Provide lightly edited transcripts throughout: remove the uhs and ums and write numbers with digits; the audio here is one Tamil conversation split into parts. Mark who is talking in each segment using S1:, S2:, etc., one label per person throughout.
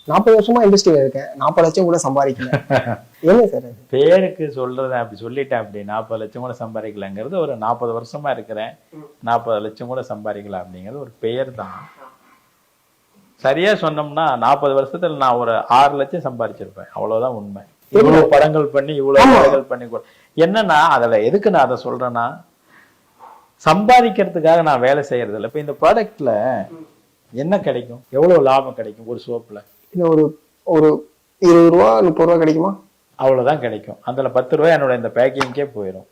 S1: 40 வருஷமா இண்டஸ்ட்ரியில இருக்கேன், 40 லட்சம் கூட சம்பாதிக்கல. என்ன சார் அது?
S2: பேருக்கு சொல்றேன், அப்படி சொல்லிட்டேன். அப்படி 40 லட்சம் கூட சம்பாதிக்கலங்கிறது ஒரு 40 வருஷமா இருக்கிறேன், 40 லட்சம் கூட சம்பாதிக்கலாம் அப்படிங்கிறது ஒரு பெயர் தான். சரியா சொன்னோம்னா 40 வருஷத்துல நான் ஒரு 6 லட்சம் சம்பாதிச்சிருப்பேன். அவ்வளவுதான் உண்மை. இவ்வளவு படங்கள் பண்ணி இவ்வளவு படங்கள் பண்ணி என்னன்னா அதுல எதுக்கு நான் அதை சொல்றேன்னா, சம்பாதிக்கிறதுக்காக நான் வேலை செய்யறது இல்லை. இப்ப இந்த ப்ராடக்ட்ல என்ன கிடைக்கும், எவ்வளவு லாபம் கிடைக்கும் ஒரு சோப்புல?
S1: ஒரு ஒரு 20 ரூபா 30 ரூபா கிடைக்குமா?
S2: அவ்வளவுதான் கிடைக்கும். அதுல 10 ரூபாய் என்னோட இந்த பேக்கிங்கே போயிடும்.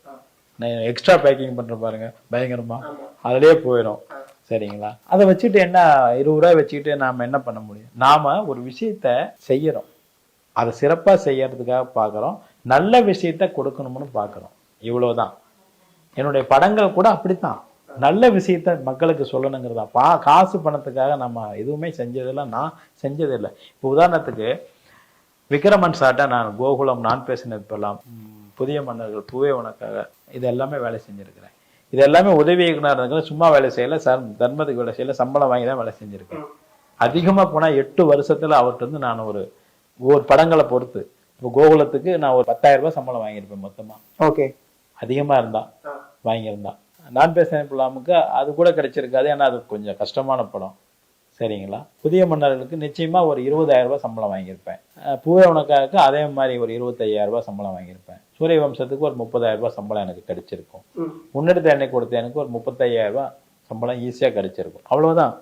S2: நான் எக்ஸ்ட்ரா பேக்கிங் பண்ற பாருங்க பயங்கரமா, அதுலயே போயிடும். சரிங்களா? அதை வச்சுட்டு என்ன 20 ரூபாய் வச்சுக்கிட்டு நாம என்ன பண்ண முடியும்? நாம ஒரு விஷயத்த செய்யறோம், அதை சிறப்பா செய்யறதுக்காக பாக்குறோம், நல்ல விஷயத்த கொடுக்கணும்னு பாக்குறோம். இவ்வளவுதான். என்னுடைய படங்கள் கூட அப்படித்தான், நல்ல விஷயத்த மக்களுக்கு சொல்லணுங்கிறதா. காசு பணத்துக்காக நம்ம எதுவுமே செஞ்சதில்லை, நான் செஞ்சதில்லை. இப்போ உதாரணத்துக்கு விக்ரமன் சார்ட்ட நான் கோகுலம், நான் பேசினது போலாம், புதிய மன்னர்கள், பூவே உனக்காக, இது எல்லாமே வேலை செஞ்சிருக்கிறேன். இது எல்லாமே உதவி இயக்குனர், சும்மா வேலை செய்யல, தர்மத்துக்கு வேலை செய்யல, சம்பளம் வாங்கி தான் வேலை செஞ்சிருக்கேன். அதிகமா போனா 8 வருஷத்துல அவர்கிட்ட இருந்து நான் ஒரு படங்களை பொறுத்து, இப்போ கோகுலத்துக்கு நான் ஒரு 10,000 ரூபாய் சம்பளம் வாங்கியிருப்பேன் மொத்தமா.
S1: ஓகே,
S2: அதிகமா இருந்தா வாங்கியிருந்தா. நான் பேசின பிள்ளாமுக்கு அது கூட கிடைச்சிருக்காது, ஏன்னா அது கொஞ்சம் கஷ்டமான படம். சரிங்களா? புதிய மன்னர்களுக்கு நிச்சயமா ஒரு 20,000 ரூபாய் சம்பளம் வாங்கியிருப்பேன். பூவே உனக்காக அதே மாதிரி ஒரு 25,000 ரூபாய் சம்பளம் வாங்கியிருப்பேன். சூரிய வம்சத்துக்கு ஒரு 30,000 ரூபாய் சம்பளம் எனக்கு கிடைச்சிருக்கும். முன்னெடுத்த எண்ணெய் கொடுத்த எனக்கு ஒரு 35,000 ரூபாய் சம்பளம் ஈஸியா கிடைச்சிருக்கும். அவ்வளவுதான்.